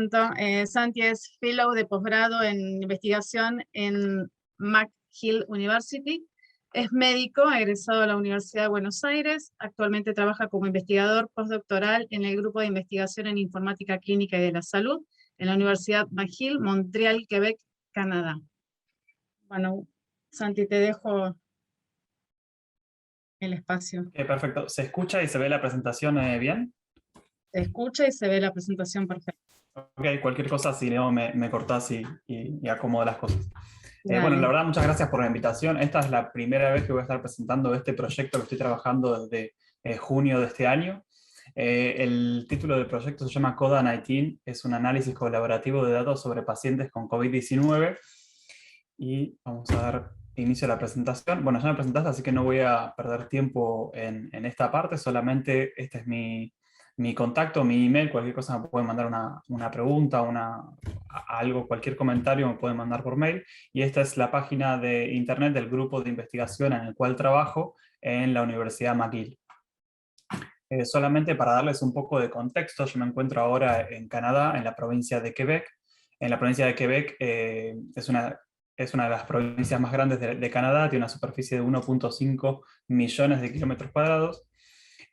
presento. Santi es Fellow de posgrado en investigación en McGill University. Es médico, egresado de la Universidad de Buenos Aires. Actualmente trabaja como investigador postdoctoral en el Grupo de Investigación en Informática Clínica y de la Salud en la Universidad McGill, Montreal, Quebec, Canadá. Bueno, Santi, te dejo el espacio. Perfecto. ¿Se escucha y se ve la presentación bien? Se escucha y se ve la presentación perfecta. Ok, cualquier cosa, si no, me cortás y acomodo las cosas. Bueno, la Dale. verdad, muchas gracias por la invitación. Esta es la primera vez que voy a estar presentando este proyecto que estoy trabajando desde junio de este año. El título del proyecto se llama CODA-19, es un análisis colaborativo de datos sobre pacientes con COVID-19. Y vamos a dar inicio a la presentación. Bueno, ya me presentaste, así que no voy a perder tiempo en esta parte, solamente este es mi contacto, mi email, cualquier cosa me pueden mandar una pregunta, algo, cualquier comentario me pueden mandar por mail. Y esta es la página de internet del grupo de investigación en el cual trabajo en la Universidad McGill. Solamente para darles un poco de contexto, yo me encuentro ahora en Canadá, en la provincia de Quebec. En la provincia de Quebec es una de las provincias más grandes de Canadá, tiene una superficie de 1.5 millones de kilómetros cuadrados.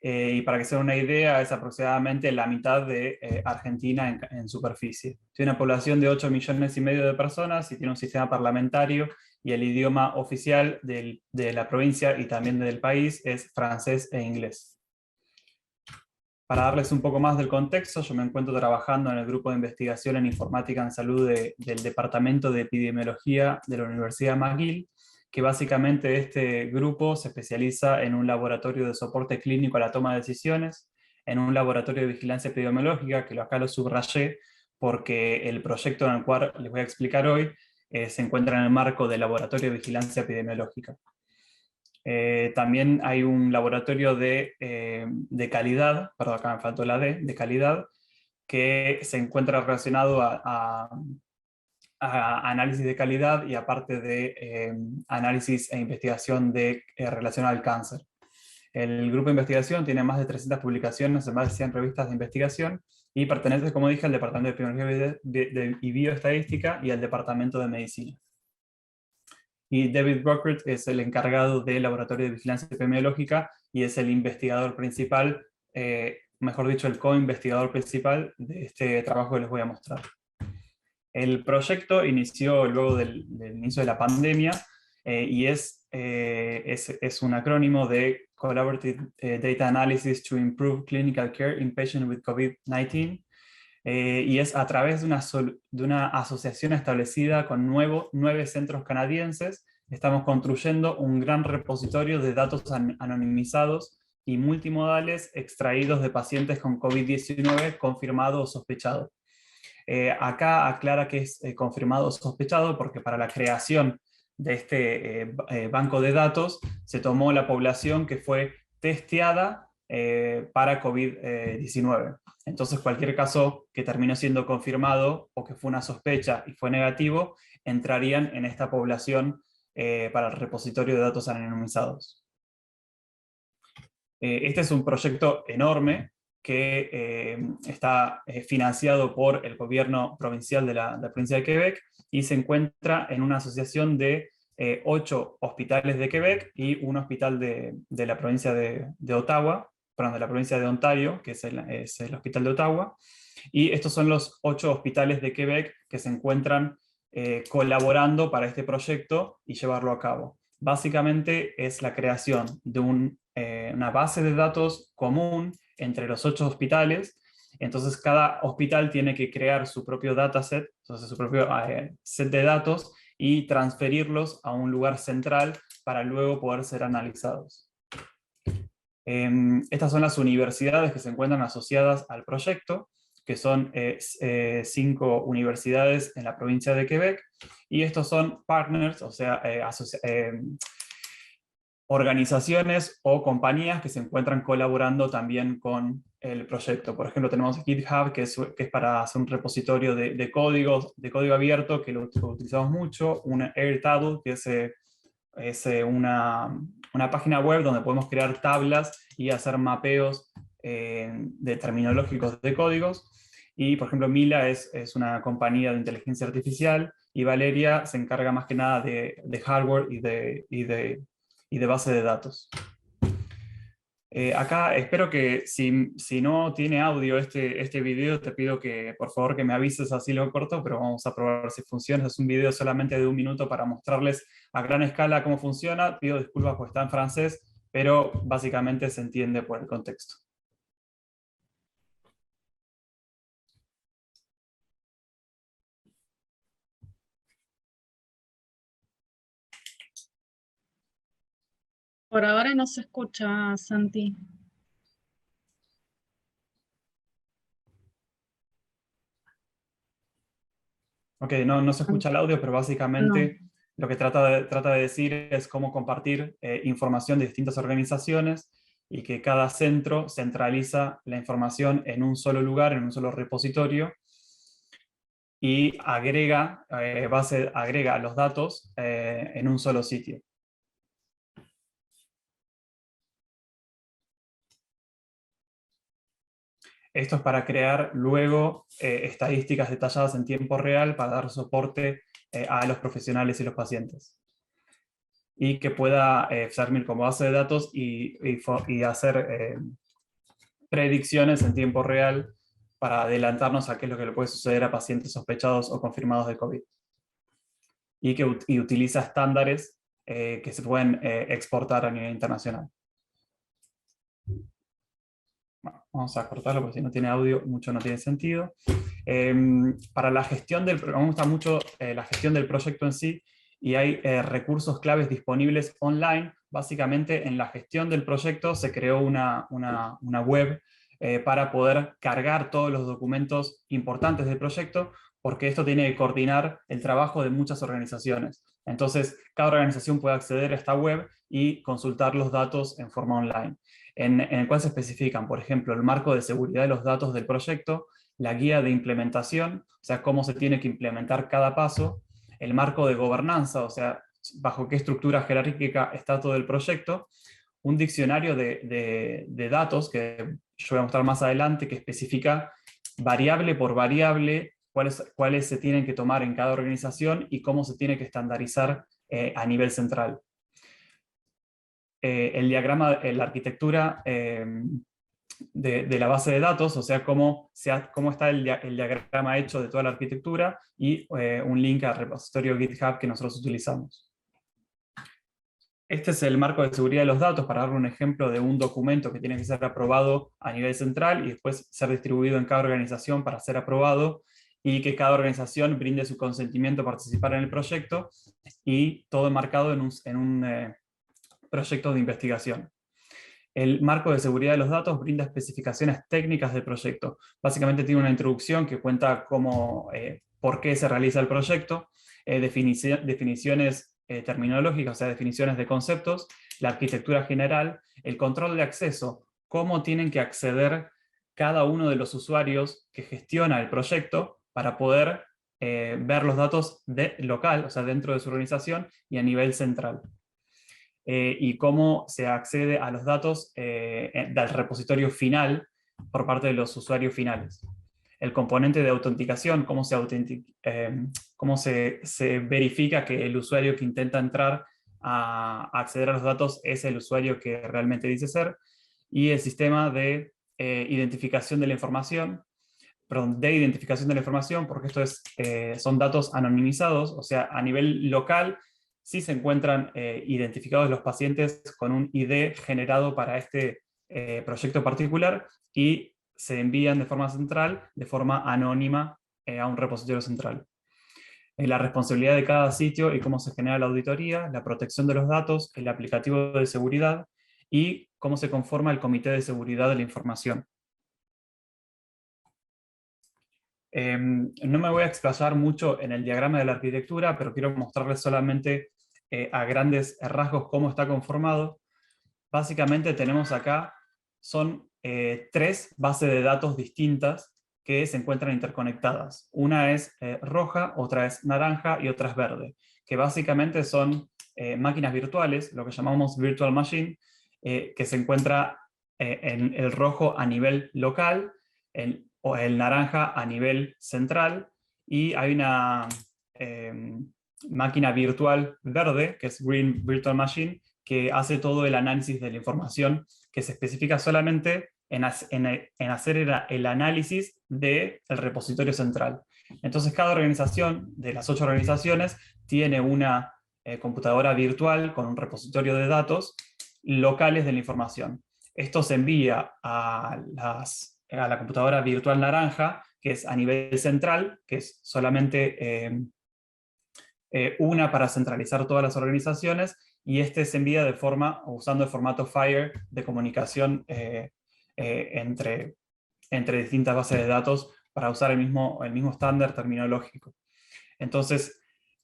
Y para que se den una idea, es aproximadamente la mitad de Argentina en superficie. Tiene una población de 8 millones y medio de personas y tiene un sistema parlamentario, y el idioma oficial de la provincia y también del país es francés e inglés. Para darles un poco más del contexto, yo me encuentro trabajando en el grupo de investigación en informática en salud del Departamento de Epidemiología de la Universidad McGill, que básicamente este grupo se especializa en un laboratorio de soporte clínico a la toma de decisiones, en un laboratorio de vigilancia epidemiológica, que acá lo subrayé porque el proyecto en el cual les voy a explicar hoy se encuentra en el marco del laboratorio de vigilancia epidemiológica. También hay un laboratorio de calidad, perdón, acá me faltó la D, de calidad, que se encuentra relacionado a análisis de calidad y aparte de análisis e investigación relacionada al cáncer. El grupo de investigación tiene más de 300 publicaciones en más de 100 revistas de investigación y pertenece, como dije, al Departamento de Epidemiología y Bioestadística y al Departamento de Medicina. Y David Brockert es el encargado del Laboratorio de Vigilancia Epidemiológica y es el investigador principal, mejor dicho, el co-investigador principal de este trabajo que les voy a mostrar. El proyecto inició luego del inicio de la pandemia y es un acrónimo de Collaborative Data Analysis to Improve Clinical Care in Patients with COVID-19. Y es a través de una asociación establecida con 9 centros canadienses. Estamos construyendo un gran repositorio de datos anonimizados y multimodales extraídos de pacientes con COVID-19 confirmado o sospechado. Acá aclara que es confirmado o sospechado porque para la creación de este banco de datos se tomó la población que fue testeada para COVID-19. Entonces cualquier caso que terminó siendo confirmado o que fue una sospecha y fue negativo, entrarían en esta población para el repositorio de datos anonimizados. Este es un proyecto enorme que está financiado por el gobierno provincial de la provincia de Quebec y se encuentra en una asociación de 8 hospitales de Quebec y un hospital de la provincia de Ottawa, perdón, de la provincia de Ontario, que es el hospital de Ottawa. Y estos son los 8 hospitales de Quebec que se encuentran colaborando para este proyecto y llevarlo a cabo. Básicamente es la creación de una base de datos común entre los 8 hospitales. Entonces cada hospital tiene que crear su propio dataset, entonces su propio set de datos, y transferirlos a un lugar central para luego poder ser analizados. Estas son las universidades que se encuentran asociadas al proyecto, que son 5 universidades en la provincia de Quebec, y estos son partners, o sea, organizaciones o compañías que se encuentran colaborando también con el proyecto. Por ejemplo, tenemos GitHub, que es para hacer un repositorio de código abierto, que lo utilizamos mucho, una Airtable, que es una página web donde podemos crear tablas y hacer mapeos terminológicos de códigos. Y, por ejemplo, Mila es una compañía de inteligencia artificial y Valeria se encarga más que nada de hardware y de base de datos. Acá espero que si no tiene audio este video, te pido que por favor que me avises, así lo corto, pero vamos a probar si funciona. Es un video solamente de 1 minuto para mostrarles a gran escala cómo funciona. Pido disculpas porque está en francés, pero básicamente se entiende por el contexto. Por ahora no se escucha, Santi. Ok, no se escucha el audio, pero No. básicamente lo que trata de decir es cómo compartir información de distintas organizaciones y que cada centro centraliza la información en un solo lugar, en un solo repositorio, y agrega los datos en un solo sitio. Esto es para crear luego estadísticas detalladas en tiempo real para dar soporte a los profesionales y los pacientes. Y que pueda servir como base de datos y hacer predicciones en tiempo real para adelantarnos a qué es lo que le puede suceder a pacientes sospechados o confirmados de COVID. Y utiliza estándares que se pueden exportar a nivel internacional. Bueno, vamos a cortarlo porque si no tiene audio, mucho no tiene sentido. Para la gestión me gusta mucho la gestión del proyecto en sí, y hay recursos claves disponibles online. Básicamente en la gestión del proyecto se creó una web para poder cargar todos los documentos importantes del proyecto, porque esto tiene que coordinar el trabajo de muchas organizaciones. Entonces, cada organización puede acceder a esta web y consultar los datos en forma online, en el cual se especifican, por ejemplo, el marco de seguridad de los datos del proyecto, la guía de implementación, o sea, cómo se tiene que implementar cada paso, el marco de gobernanza, o sea, bajo qué estructura jerárquica está todo el proyecto, un diccionario de datos que yo voy a mostrar más adelante, que especifica variable por variable cuáles se tienen que tomar en cada organización y cómo se tiene que estandarizar a nivel central. El diagrama, la arquitectura de la base de datos, o sea, cómo está el diagrama hecho de toda la arquitectura, y un link al repositorio GitHub que nosotros utilizamos. Este es el marco de seguridad de los datos, para dar un ejemplo de un documento que tiene que ser aprobado a nivel central y después ser distribuido en cada organización para ser aprobado, y que cada organización brinde su consentimiento a participar en el proyecto, y todo enmarcado en un proyecto de investigación. El marco de seguridad de los datos brinda especificaciones técnicas del proyecto. Básicamente tiene una introducción que cuenta por qué se realiza el proyecto, definiciones terminológicas, o sea, definiciones de conceptos, la arquitectura general, el control de acceso, cómo tienen que acceder cada uno de los usuarios que gestiona el proyecto para poder ver los datos local, o sea, dentro de su organización y a nivel central. Y cómo se accede a los datos del repositorio final por parte de los usuarios finales. El componente de autenticación, cómo se verifica que el usuario que intenta entrar a acceder a los datos es el usuario que realmente dice ser. Y el sistema de identificación de la información, porque son datos anonimizados, o sea, a nivel local sí se encuentran identificados los pacientes con un ID generado para este proyecto particular, y se envían de forma central, de forma anónima, a un repositorio central. La responsabilidad de cada sitio y cómo se genera la auditoría, la protección de los datos, el aplicativo de seguridad y cómo se conforma el comité de seguridad de la información. No me voy a explayar mucho en el diagrama de la arquitectura, pero quiero mostrarles solamente a grandes rasgos cómo está conformado. Básicamente tenemos acá, son 3 bases de datos distintas que se encuentran interconectadas. Una es roja, otra es naranja y otra es verde, que básicamente son máquinas virtuales, lo que llamamos virtual machine, que se encuentra en el rojo a nivel local, en o el naranja a nivel central, y hay una máquina virtual verde, que es Green Virtual Machine, que hace todo el análisis de la información, que se especifica solamente en hacer el análisis del repositorio central. Entonces cada organización, de las 8 organizaciones, tiene una computadora virtual con un repositorio de datos locales de la información. Esto se envía a la computadora virtual naranja, que es a nivel central, que es solamente una para centralizar todas las organizaciones, y este se envía usando el formato FHIR de comunicación entre distintas bases de datos para usar el mismo estándar terminológico. Entonces,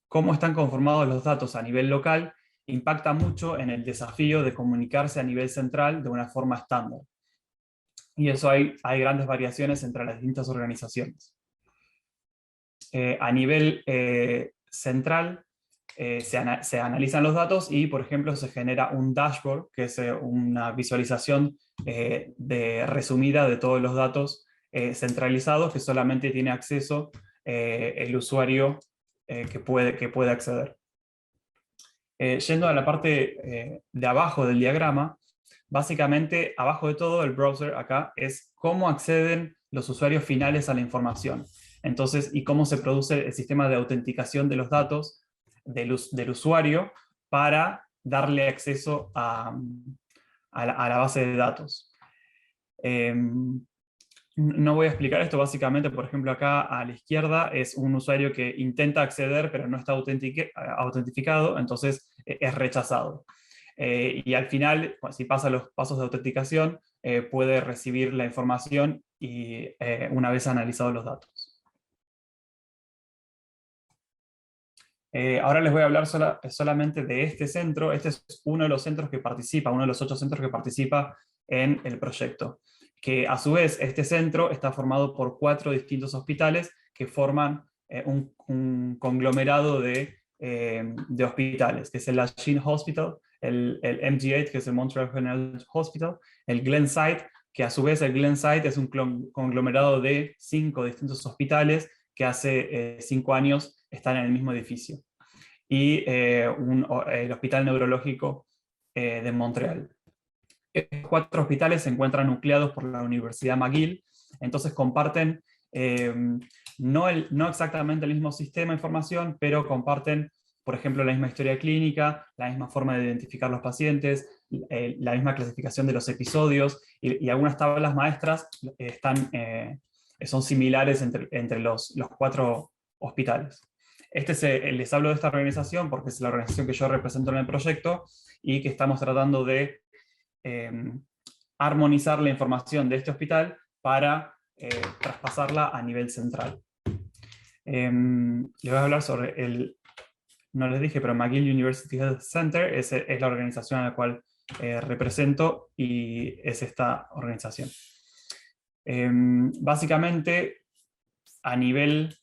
cómo están conformados los datos a nivel local impacta mucho en el desafío de comunicarse a nivel central de una forma estándar. Y eso hay grandes variaciones entre las distintas organizaciones. A nivel central, se analizan los datos y, por ejemplo, se genera un dashboard, que es una visualización resumida de todos los datos centralizados, que solamente tiene acceso el usuario que puede acceder. Yendo a la parte de abajo del diagrama, básicamente abajo de todo el browser acá es cómo acceden los usuarios finales a la información. Entonces, y cómo se produce el sistema de autenticación de los datos del usuario para darle acceso a la base de datos. No voy a explicar esto, básicamente, por ejemplo, acá a la izquierda es un usuario que intenta acceder pero no está autentificado, entonces es rechazado. Y al final, si pasa los pasos de autenticación, puede recibir la información y una vez analizados los datos. Ahora les voy a hablar solamente de este centro. Este es uno de los centros que participa, uno de los 8 centros que participa en el proyecto. Que a su vez este centro está formado por 4 distintos hospitales que forman un conglomerado de hospitales, que es el Lachine Hospital, el MGH, que es el Montreal General Hospital, el Glenside, que a su vez el Glenside es un conglomerado de 5 distintos hospitales que hace 5 años están en el mismo edificio, y el Hospital Neurológico de Montreal. Estos 4 hospitales se encuentran nucleados por la Universidad McGill, entonces comparten no exactamente el mismo sistema de información, pero comparten, por ejemplo, la misma historia clínica, la misma forma de identificar los pacientes, la misma clasificación de los episodios, y algunas tablas maestras son similares entre los 4 hospitales. Les hablo de esta organización porque es la organización que yo represento en el proyecto y que estamos tratando de armonizar la información de este hospital para traspasarla a nivel central. Les voy a hablar sobre no les dije, pero McGill University Health Center es la organización a la cual represento, y es esta organización. Básicamente, a nivel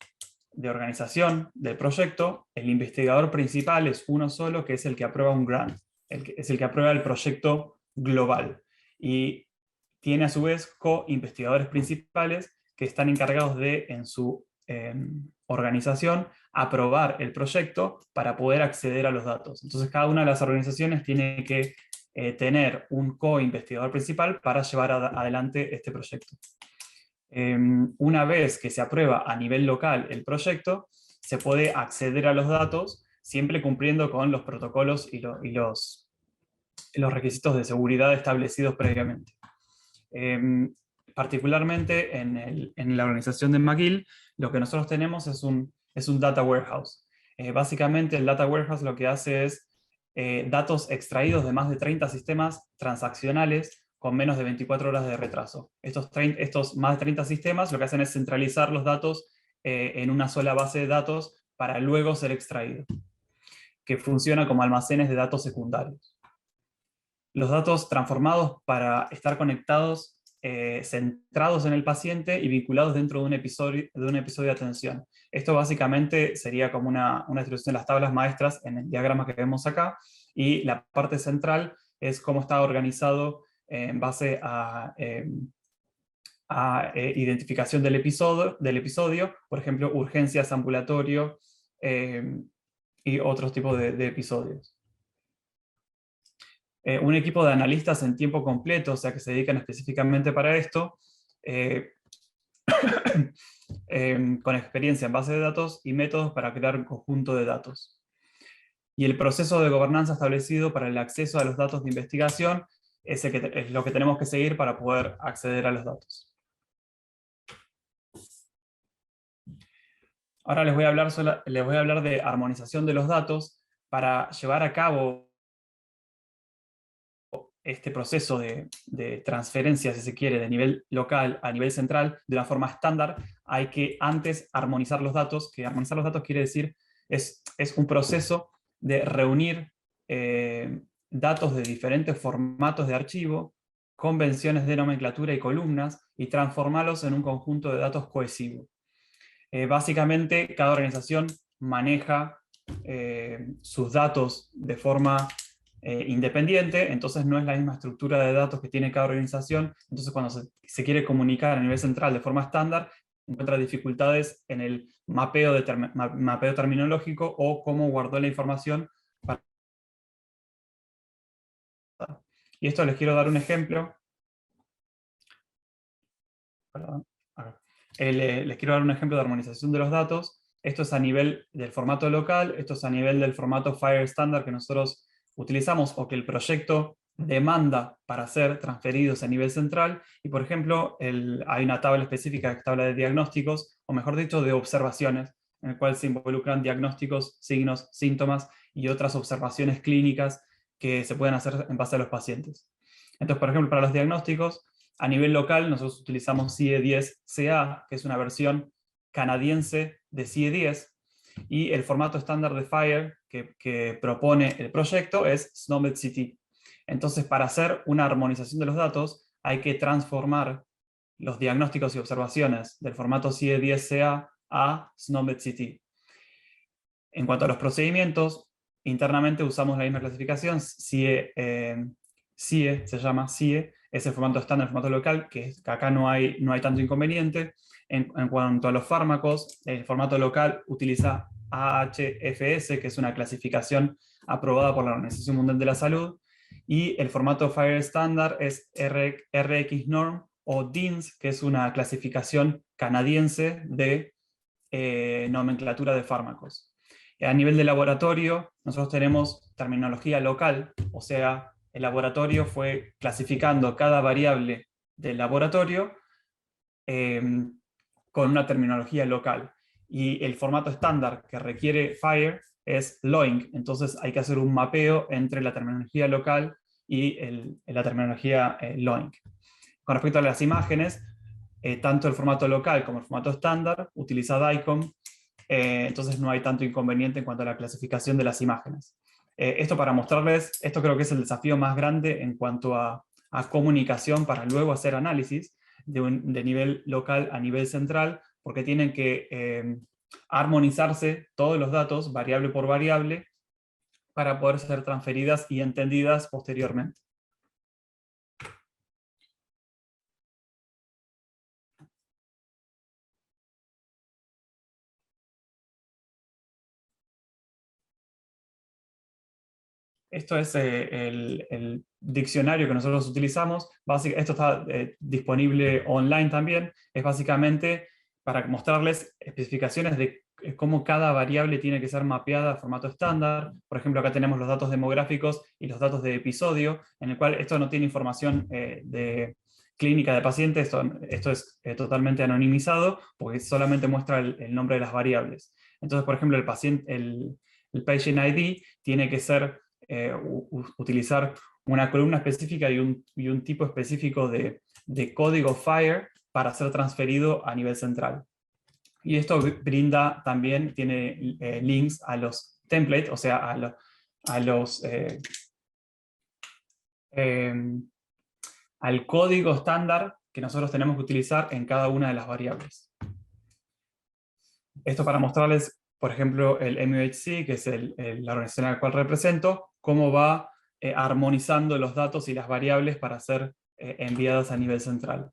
de organización del proyecto, el investigador principal es uno solo, que es el que aprueba un grant, es el que aprueba el proyecto global, y tiene a su vez co-investigadores principales que están encargados de, en su organización, aprobar el proyecto para poder acceder a los datos. Entonces cada una de las organizaciones tiene que tener un co-investigador principal para llevar adelante este proyecto. Una vez que se aprueba a nivel local el proyecto, se puede acceder a los datos siempre cumpliendo con los protocolos y los requisitos de seguridad establecidos previamente. Particularmente en la organización de McGill, lo que nosotros tenemos es un data warehouse. Básicamente el data warehouse lo que hace es datos extraídos de más de 30 sistemas transaccionales con menos de 24 horas de retraso. Estos más de 30 sistemas lo que hacen es centralizar los datos en una sola base de datos para luego ser extraídos, que funciona como almacenes de datos secundarios. Los datos transformados para estar conectados, centrados en el paciente y vinculados dentro de un episodio de atención. Esto básicamente sería como una distribución de las tablas maestras en el diagrama que vemos acá, y la parte central es cómo está organizado en base a a identificación del episodio, por ejemplo, urgencias, ambulatorio y otros tipos de episodios. Un equipo de analistas en tiempo completo, o sea que se dedican específicamente para esto, con experiencia en base de datos y métodos para crear un conjunto de datos. Y el proceso de gobernanza establecido para el acceso a los datos de investigación es lo que tenemos que seguir para poder acceder a los datos. Ahora les voy a hablar de armonización de los datos para llevar a cabo este proceso de transferencia, si se quiere, de nivel local a nivel central, de una forma estándar. Hay que antes armonizar los datos, que armonizar los datos quiere decir, es un proceso de reunir datos de diferentes formatos de archivo, convenciones de nomenclatura y columnas, y transformarlos en un conjunto de datos cohesivo. Básicamente, cada organización maneja sus datos de forma independiente, entonces no es la misma estructura de datos que tiene cada organización. Entonces cuando se quiere comunicar a nivel central de forma estándar, encuentra dificultades en el mapeo terminológico o cómo guardó la información. Y esto les quiero dar un ejemplo. Perdón. Les quiero dar un ejemplo de armonización de los datos. Esto es a nivel del formato local, esto es a nivel del formato FHIR estándar que nosotros utilizamos o que el proyecto demanda para ser transferidos a nivel central. Y por ejemplo, hay una tabla específica que es tabla de diagnósticos, o mejor dicho, de observaciones, en el cual se involucran diagnósticos, signos, síntomas y otras observaciones clínicas que se pueden hacer en base a los pacientes. Entonces, por ejemplo, para los diagnósticos, a nivel local nosotros utilizamos CIE-10-CA, que es una versión canadiense de CIE-10, y el formato estándar de FHIR que propone el proyecto es SNOMED-CT. Entonces, para hacer una armonización de los datos, hay que transformar los diagnósticos y observaciones del formato CIE-10-CA a SNOMED-CT. En cuanto a los procedimientos, internamente usamos la misma clasificación, CIE se llama CIE, es el formato estándar, el formato local, que acá no hay tanto inconveniente. En cuanto a los fármacos, el formato local utiliza AHFS, que es una clasificación aprobada por la Organización Mundial de la Salud, y el formato FHIR estándar es RxNorm o DINS, que es una clasificación canadiense de nomenclatura de fármacos. A nivel de laboratorio, nosotros tenemos terminología local, o sea, el laboratorio fue clasificando cada variable del laboratorio con una terminología local. Y el formato estándar que requiere FHIR es LOINC, entonces hay que hacer un mapeo entre la terminología local y la terminología LOINC. Con respecto a las imágenes, tanto el formato local como el formato estándar utiliza DICOM, entonces no hay tanto inconveniente en cuanto a la clasificación de las imágenes. Esto para mostrarles, esto creo que es el desafío más grande en cuanto a comunicación para luego hacer análisis de nivel local a nivel central, porque tienen que armonizarse todos los datos, variable por variable, para poder ser transferidas y entendidas posteriormente. Esto es el diccionario que nosotros utilizamos. Esto está disponible online también. Es básicamente para mostrarles especificaciones de cómo cada variable tiene que ser mapeada a formato estándar. Por ejemplo, acá tenemos los datos demográficos y los datos de episodio, en el cual esto no tiene información de clínica de paciente, esto es totalmente anonimizado, porque solamente muestra el nombre de las variables. Entonces, por ejemplo, el Patient ID tiene que ser utilizar una columna específica y un tipo específico de código FHIR para ser transferido a nivel central. Y esto brinda también, tiene links a los templates, o sea, al código estándar que nosotros tenemos que utilizar en cada una de las variables. Esto para mostrarles, por ejemplo, el MUHC, que es la organización a la cual represento, cómo va armonizando los datos y las variables para ser enviadas a nivel central.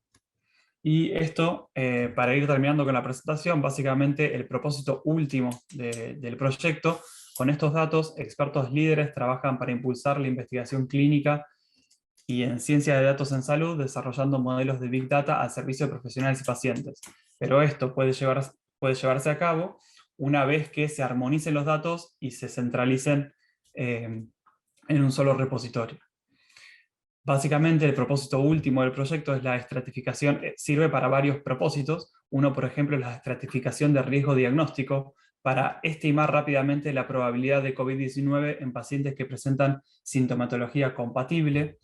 Y esto, para ir terminando con la presentación, básicamente el propósito último del proyecto, con estos datos, expertos líderes trabajan para impulsar la investigación clínica y en ciencia de datos en salud, desarrollando modelos de Big Data al servicio de profesionales y pacientes. Pero esto puede llevarse a cabo una vez que se armonicen los datos y se centralicen en un solo repositorio. Básicamente, el propósito último del proyecto es la estratificación. Sirve para varios propósitos. Uno, por ejemplo, es la estratificación de riesgo diagnóstico para estimar rápidamente la probabilidad de COVID-19 en pacientes que presentan sintomatología compatible.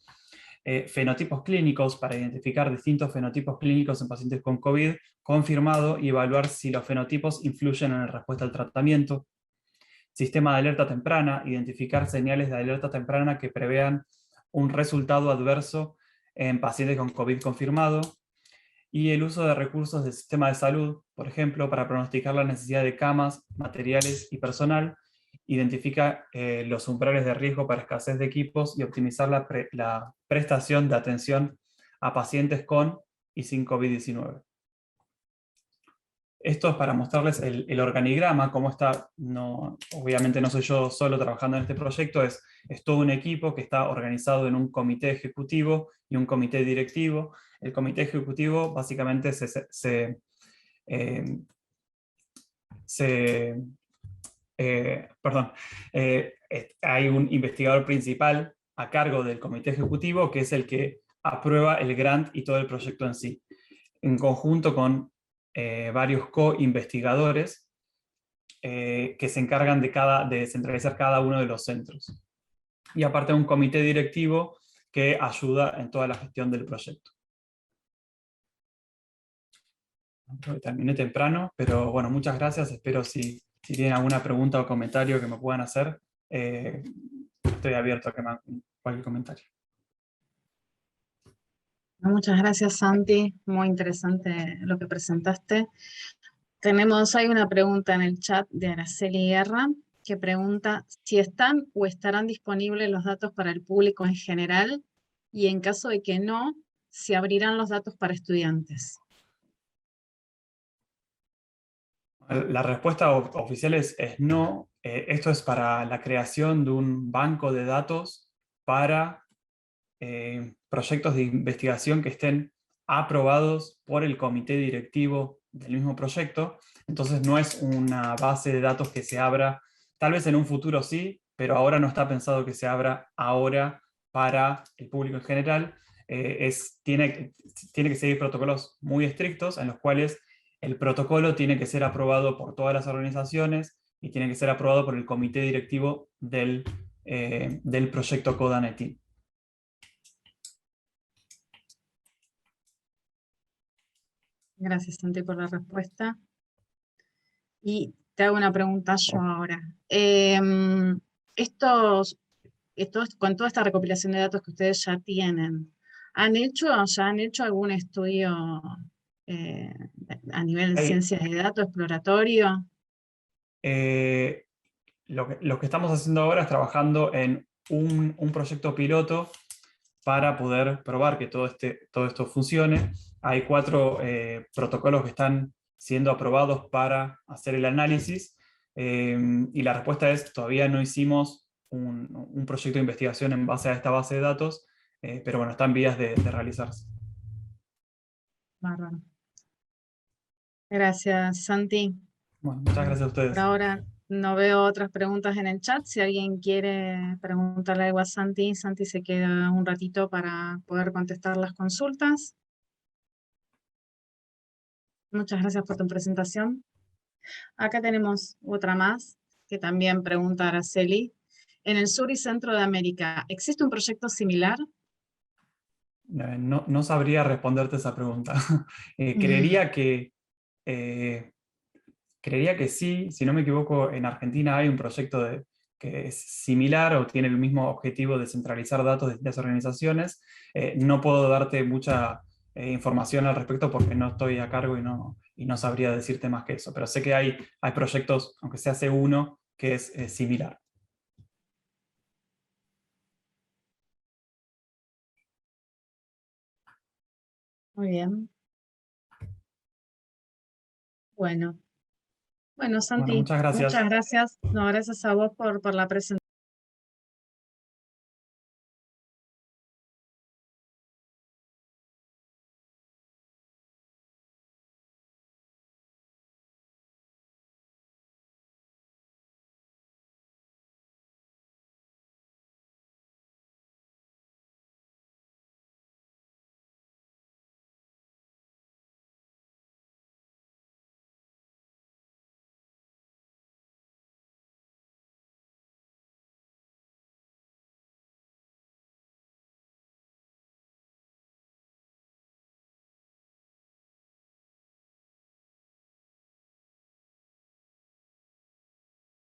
Fenotipos clínicos para identificar distintos fenotipos clínicos en pacientes con COVID confirmado y evaluar si los fenotipos influyen en la respuesta al tratamiento. Sistema de alerta temprana, identificar señales de alerta temprana que prevean un resultado adverso en pacientes con COVID confirmado, y el uso de recursos del sistema de salud, por ejemplo, para pronosticar la necesidad de camas, materiales y personal, identifica los umbrales de riesgo para escasez de equipos y optimizar la prestación de atención a pacientes con y sin COVID-19. Esto es para mostrarles el organigrama, cómo está. No, obviamente no soy yo solo trabajando en este proyecto, es todo un equipo que está organizado en un comité ejecutivo y un comité directivo. El comité ejecutivo básicamente eh, se, hay un investigador principal a cargo del comité ejecutivo, que es el que aprueba el grant y todo el proyecto en sí, en conjunto con varios co-investigadores que se encargan de centralizar cada uno de los centros. Y aparte un comité directivo que ayuda en toda la gestión del proyecto. Terminé temprano, pero bueno, muchas gracias. Espero si tienen alguna pregunta o comentario que me puedan hacer, estoy abierto a cualquier comentario. Muchas gracias, Santi. Muy interesante lo que presentaste. Hay una pregunta en el chat de Araceli Guerra que pregunta si están o estarán disponibles los datos para el público en general y en caso de que no, si abrirán los datos para estudiantes. La respuesta oficial es no. Esto es para la creación de un banco de datos para proyectos de investigación que estén aprobados por el comité directivo del mismo proyecto. Entonces no es una base de datos que se abra, tal vez en un futuro sí, pero ahora no está pensado que se abra ahora para el público en general. Tiene que seguir protocolos muy estrictos en los cuales el protocolo tiene que ser aprobado por todas las organizaciones y tiene que ser aprobado por el comité directivo del proyecto Coda-19. Gracias, Santi, por la respuesta. Y te hago una pregunta yo ahora. Con toda esta recopilación de datos que ustedes ya tienen, ¿ya han hecho algún estudio eh, a nivel de Hay, ciencias de datos exploratorio? lo que estamos haciendo ahora es trabajando en un proyecto piloto para poder probar que todo esto funcione. Hay 4 protocolos que están siendo aprobados para hacer el análisis, y la respuesta es todavía no hicimos un proyecto de investigación en base a esta base de datos, pero bueno, está en vías de realizarse. Bárbaro. Gracias, Santi. Bueno, muchas gracias a Por ustedes. ahora no veo otras preguntas en el chat. Si alguien quiere preguntarle algo a Santi, Santi se queda un ratito para poder contestar las consultas. Muchas gracias por tu presentación. Acá tenemos otra más que también pregunta Araceli. En el sur y centro de América, ¿existe un proyecto similar? No sabría responderte esa pregunta. Eh, Creería que sí. Si no me equivoco, en Argentina hay un proyecto que es similar o tiene el mismo objetivo de centralizar datos de distintas organizaciones. No puedo darte mucha información al respecto porque no estoy a cargo y no sabría decirte más que eso, pero sé que hay proyectos, aunque se hace uno, que es similar. Muy bien. Bueno, Santi, muchas gracias. muchas gracias. No, gracias a vos por la presentación.